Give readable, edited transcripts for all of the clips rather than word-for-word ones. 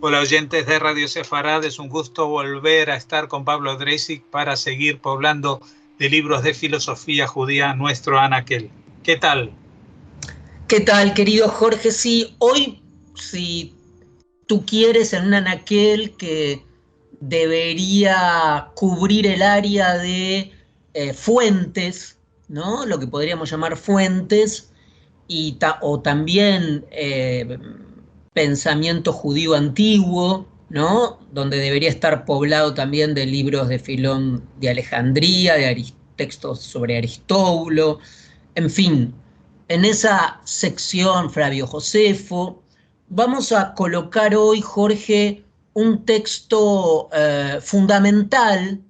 Hola oyentes de Radio Sefarad, es un gusto volver a estar con Pablo Dreisig para seguir poblando de libros de filosofía judía nuestro anaquel. ¿Qué tal? ¿Qué tal, querido Jorge? Sí, hoy, si tú quieres, en un anaquel que debería cubrir el área de fuentes, ¿no? Lo que podríamos llamar fuentes, o también pensamiento judío antiguo, ¿no? Donde debería estar poblado también de libros de Filón de Alejandría, textos sobre Aristóbulo, en fin, en esa sección, Flavio Josefo, vamos a colocar hoy, Jorge, un texto fundamental,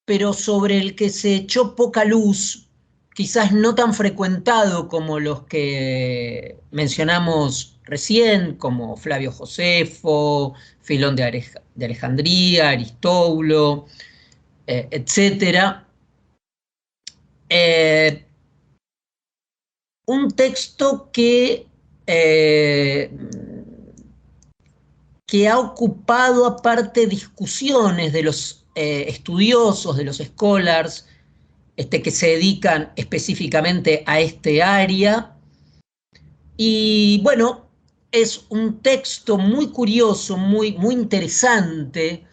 pero sobre el que se echó poca luz, quizás no tan frecuentado como los que mencionamos recién, como Flavio Josefo, Filón de Alejandría, Aristóbulo, etc. Un texto eh, que ha ocupado aparte discusiones de los estudiosos, de los scholars, que se dedican específicamente a este área. Y bueno, es un texto muy curioso, muy interesante,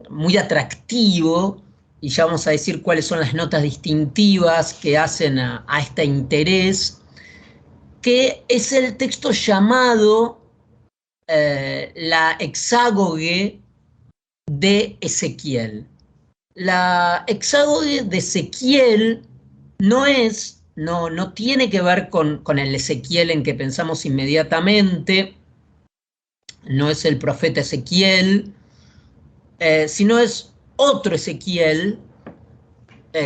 muy atractivo, y ya vamos a decir cuáles son las notas distintivas que hacen a este interés, que es el texto llamado la Hexágoge de Ezequiel. La Hexágoge de Ezequiel no tiene que ver con el Ezequiel en que pensamos inmediatamente, no es el profeta Ezequiel, sino es otro Ezequiel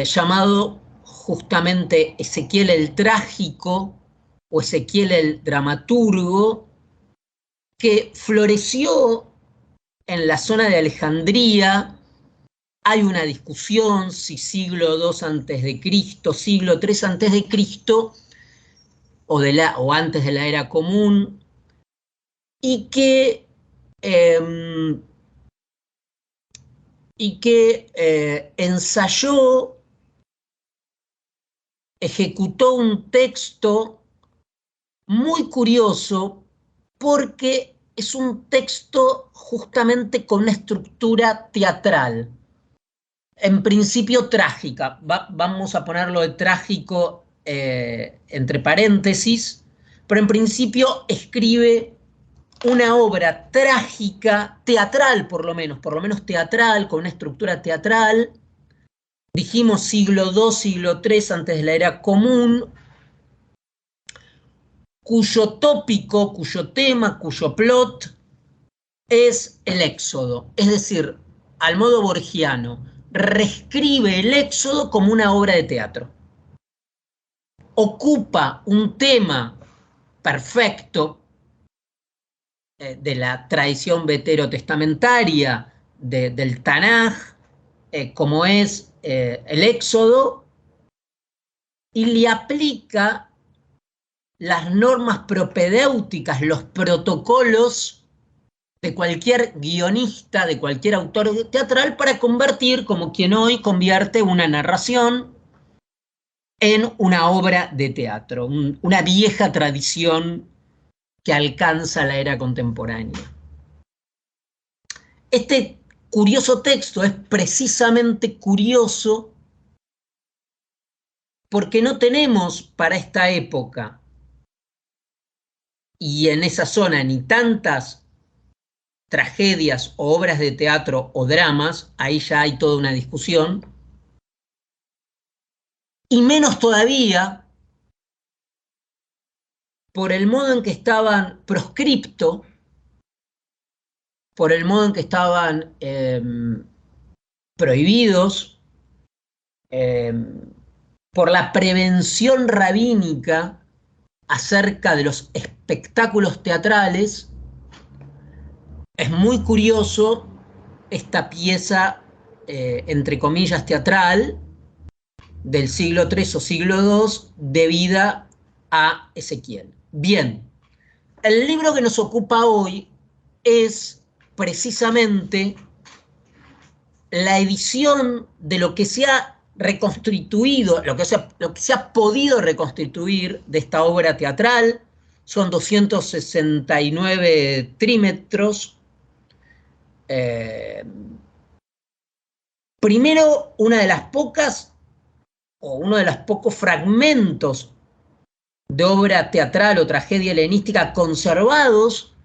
llamado justamente Ezequiel el Trágico o Ezequiel el Dramaturgo, que floreció en la zona de Alejandría. Hay una discusión si siglo II antes de Cristo, siglo III antes de Cristo o antes de la era común, y que ensayó, ejecutó un texto muy curioso porque es un texto justamente con una estructura teatral, en principio trágica. Vamos a ponerlo de trágico entre paréntesis, pero en principio escribe una obra trágica, teatral por lo menos teatral, con una estructura teatral. Dijimos siglo II, siglo III antes de la era común, cuyo tópico, cuyo tema, cuyo plot es el Éxodo, es decir, al modo borgiano, reescribe el Éxodo como una obra de teatro. Ocupa un tema perfecto de la tradición veterotestamentaria del Tanaj, como es el Éxodo, y le aplica las normas propedéuticas, los protocolos de cualquier guionista, de cualquier autor teatral, para convertir, como quien hoy convierte una narración en una obra de teatro, una vieja tradición que alcanza la era contemporánea. Este curioso texto es precisamente curioso porque no tenemos para esta época y en esa zona ni tantas tragedias o obras de teatro o dramas, ahí ya hay toda una discusión, y menos todavía por el modo en que estaban proscripto, por el modo en que estaban prohibidos, por la prevención rabínica acerca de los espectáculos teatrales. Es muy curioso esta pieza, entre comillas, teatral del siglo III o siglo II debida a Ezequiel. Bien, el libro que nos ocupa hoy es precisamente la edición de lo que se ha reconstituido, lo que se ha podido reconstituir de esta obra teatral. Son 269 trímetros. Primero, uno de los pocos fragmentos de obra teatral o tragedia helenística conservados,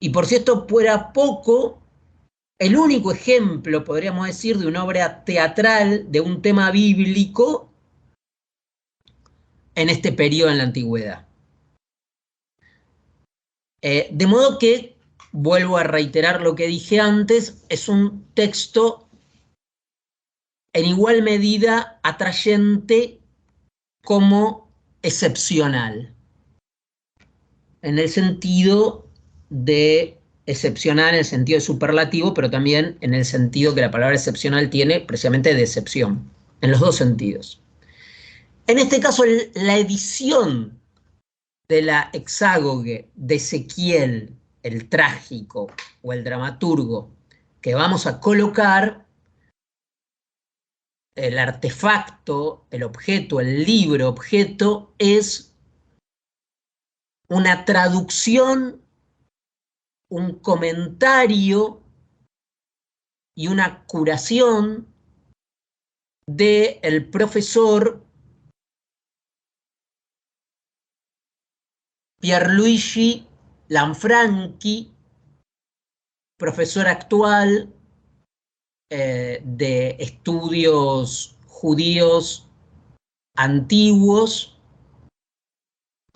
y por si esto fuera poco, el único ejemplo, podríamos decir, de una obra teatral de un tema bíblico en este periodo en la antigüedad. De modo que, vuelvo a reiterar lo que dije antes, es un texto en igual medida atrayente como excepcional, en el sentido de excepcional, en el sentido de superlativo, pero también en el sentido que la palabra excepcional tiene precisamente de excepción, en los dos sentidos. En este caso, la edición de la hexágoge de Ezequiel, el trágico o el dramaturgo, que vamos a colocar, el artefacto, el objeto, el libro objeto, es una traducción, un comentario y una curación del profesor Pierluigi Lanfranchi, profesor actual de estudios judíos antiguos,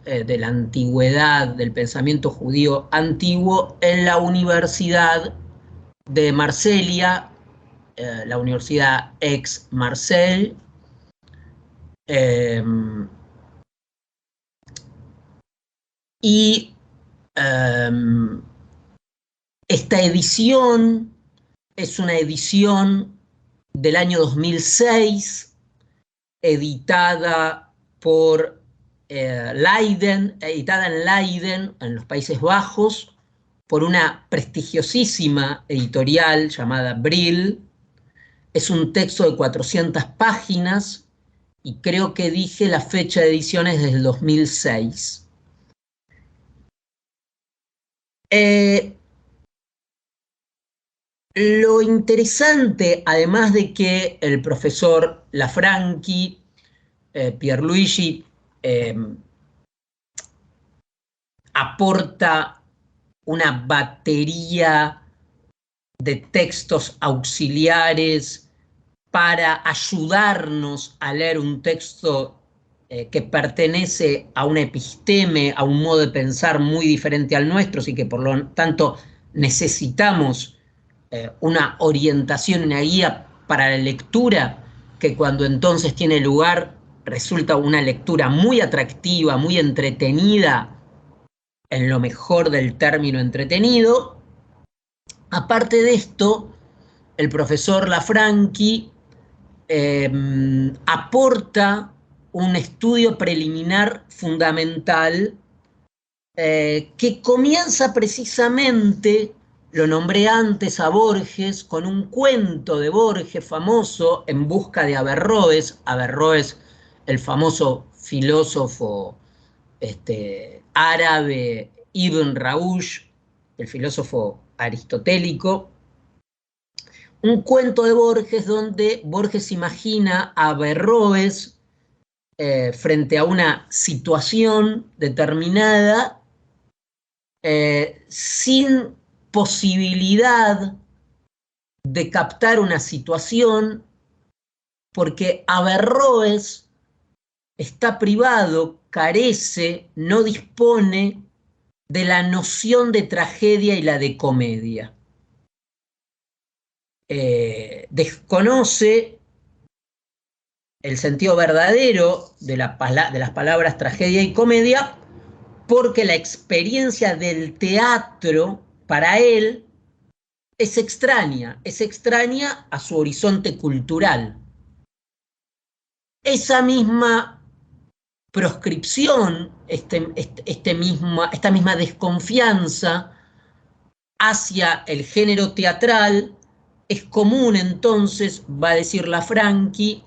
de la antigüedad, del pensamiento judío antiguo, en la Universidad de Marsella, la Universidad Aix-Marseille. Y esta edición es una edición del año 2006, editada por Leiden, editada en Leiden, en los Países Bajos, por una prestigiosísima editorial llamada Brill. Es un texto de 400 páginas y creo que dije la fecha de edición es desde el 2006. Lo interesante, además de que el profesor Lanfranchi, Pierluigi, aporta una batería de textos auxiliares para ayudarnos a leer un texto que pertenece a una episteme, a un modo de pensar muy diferente al nuestro, y que por lo tanto necesitamos una orientación, una guía para la lectura, que cuando entonces tiene lugar resulta una lectura muy atractiva, muy entretenida, en lo mejor del término entretenido. Aparte de esto, el profesor Lanfranchi aporta un estudio preliminar fundamental que comienza precisamente, lo nombré antes a Borges, con un cuento de Borges famoso, En busca de Averroes. Averroes, el famoso filósofo árabe Ibn Rushd, el filósofo aristotélico. Un cuento de Borges donde Borges imagina a Averroes frente a una situación determinada, sin posibilidad de captar una situación, porque Averroes está privado, carece, no dispone de la noción de tragedia y la de comedia. Desconoce el sentido verdadero de las palabras tragedia y comedia, porque la experiencia del teatro para él es extraña a su horizonte cultural. Esa misma proscripción, esta misma desconfianza, hacia el género teatral es común entonces, va a decir Lanfranchi,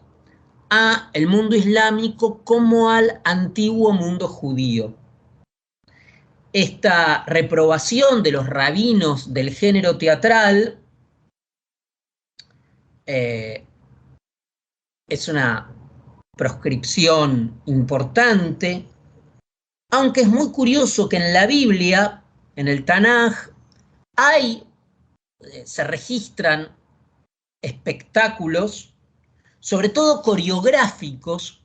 a el mundo islámico como al antiguo mundo judío. Esta reprobación de los rabinos del género teatral es una proscripción importante, aunque es muy curioso que en la Biblia, en el Tanaj, se registran espectáculos, sobre todo coreográficos.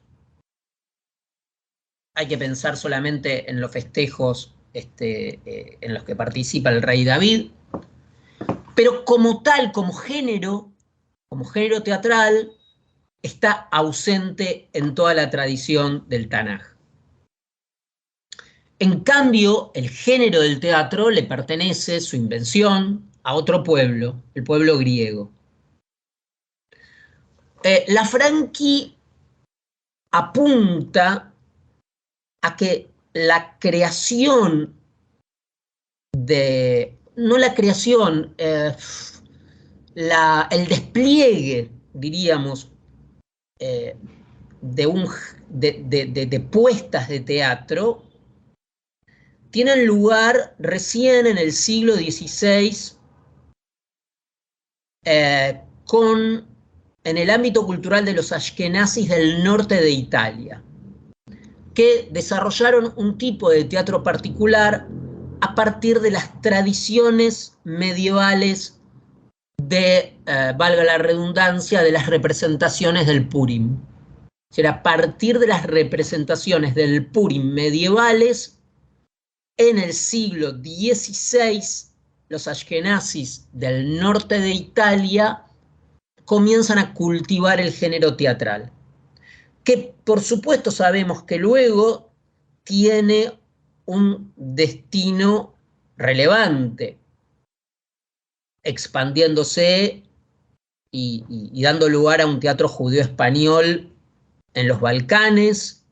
Hay que pensar solamente en los festejos en los que participa el rey David, pero como tal, como género teatral, está ausente en toda la tradición del Tanaj. En cambio, el género del teatro le pertenece, su invención, a otro pueblo, el pueblo griego. Lanfranchi apunta a que la creación no la creación, el despliegue, diríamos, de puestas de teatro tienen lugar recién en el siglo XVI en el ámbito cultural de los ashkenazis del norte de Italia, que desarrollaron un tipo de teatro particular a partir de las tradiciones medievales de, valga la redundancia, de las representaciones del Purim. O sea, a partir de las representaciones del Purim medievales, en el siglo XVI, los ashkenazis del norte de Italia comienzan a cultivar el género teatral, que por supuesto sabemos que luego tiene un destino relevante, expandiéndose y dando lugar a un teatro judío español en los Balcanes,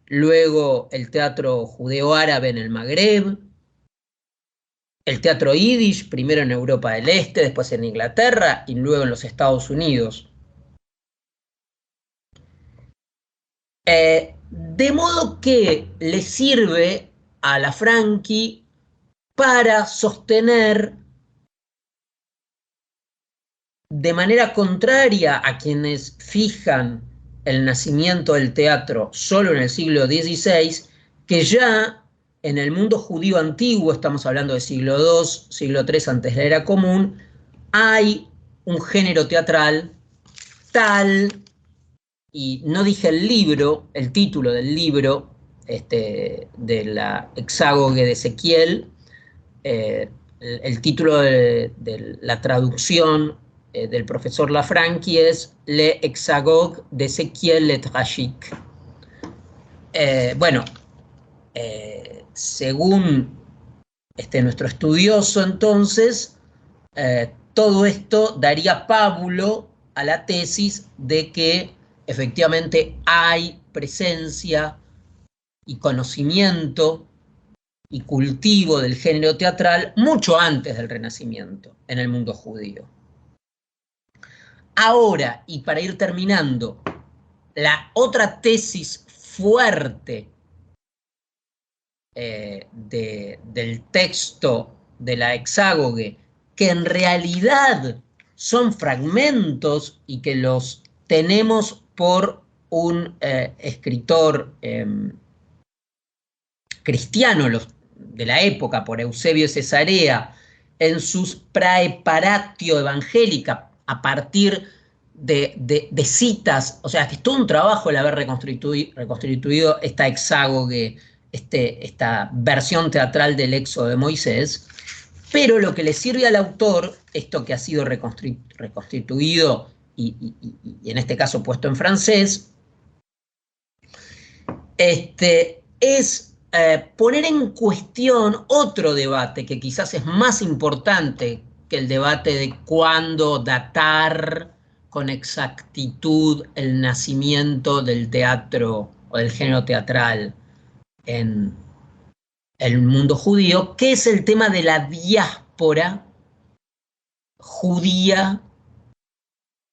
luego el teatro judeo-árabe en el Magreb, el teatro yiddish, primero en Europa del Este, después en Inglaterra y luego en los Estados Unidos. De modo que le sirve a Lanfranchi para sostener de manera contraria a quienes fijan el nacimiento del teatro solo en el siglo XVI, que ya en el mundo judío antiguo, estamos hablando del siglo II, siglo III antes de la era común, hay un género teatral tal, y no dije el libro, el título del libro de la Hexágoge de Ezequiel, el título de la traducción del profesor Lanfranchi es Le Hexagoge de Ezequiel Le Tragique. Según nuestro estudioso, entonces, todo esto daría pábulo a la tesis de que efectivamente hay presencia y conocimiento y cultivo del género teatral mucho antes del Renacimiento en el mundo judío. Ahora, y para ir terminando, la otra tesis fuerte del texto de la Hexágoge, que en realidad son fragmentos y que los tenemos por un escritor cristiano de la época, por Eusebio Cesarea, en sus Praeparatio Evangelica, a partir de citas, o sea, que es todo un trabajo el haber reconstituido esta Hexágoge, esta versión teatral del Éxodo de Moisés, pero lo que le sirve al autor, esto que ha sido reconstituido y en este caso puesto en francés, es poner en cuestión otro debate que quizás es más importante que el debate de cuándo datar con exactitud el nacimiento del teatro o del género teatral en el mundo judío, que es el tema de la diáspora judía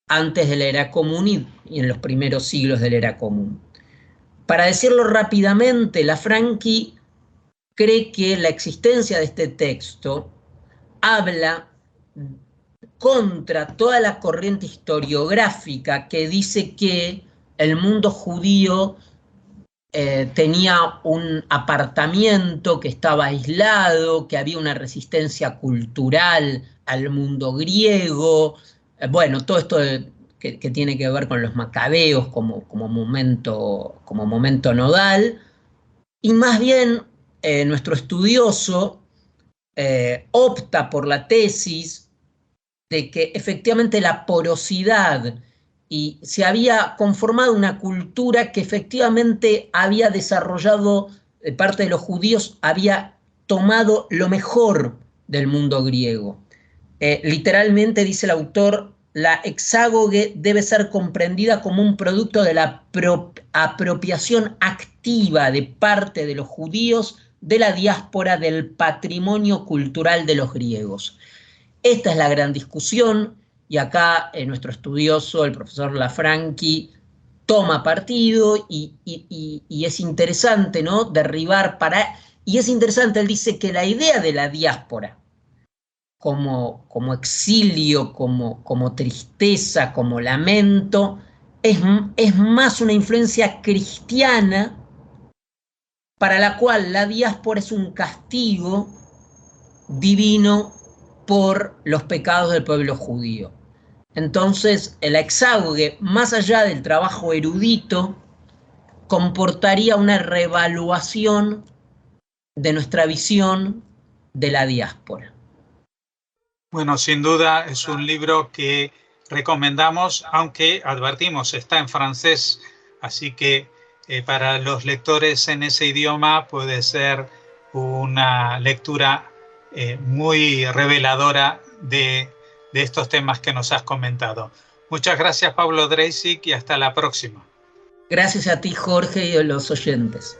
antes de la era común y en los primeros siglos de la era común. Para decirlo rápidamente, Lafranchi cree que la existencia de este texto habla contra toda la corriente historiográfica que dice que el mundo judío tenía un apartamiento, que estaba aislado, que había una resistencia cultural al mundo griego, bueno, todo esto que tiene que ver con los macabeos como momento nodal, y más bien nuestro estudioso opta por la tesis de que efectivamente la porosidad y se había conformado una cultura que efectivamente había desarrollado, de parte de los judíos, había tomado lo mejor del mundo griego. Literalmente, dice el autor, la hexágoge debe ser comprendida como un producto de la apropiación activa de parte de los judíos de la diáspora del patrimonio cultural de los griegos. Esta es la gran discusión y acá nuestro estudioso, el profesor Lafranchi, toma partido y es interesante, ¿no? Derribar y es interesante, él dice que la idea de la diáspora como exilio, como tristeza, como lamento, es más una influencia cristiana para la cual la diáspora es un castigo divino por los pecados del pueblo judío. Entonces, el hexágoge, más allá del trabajo erudito, comportaría una reevaluación de nuestra visión de la diáspora. Bueno, sin duda es un libro que recomendamos, aunque advertimos, está en francés, así que para los lectores en ese idioma puede ser una lectura muy reveladora de estos temas que nos has comentado. Muchas gracias, Pablo Dreisig, y hasta la próxima. Gracias a ti, Jorge, y a los oyentes.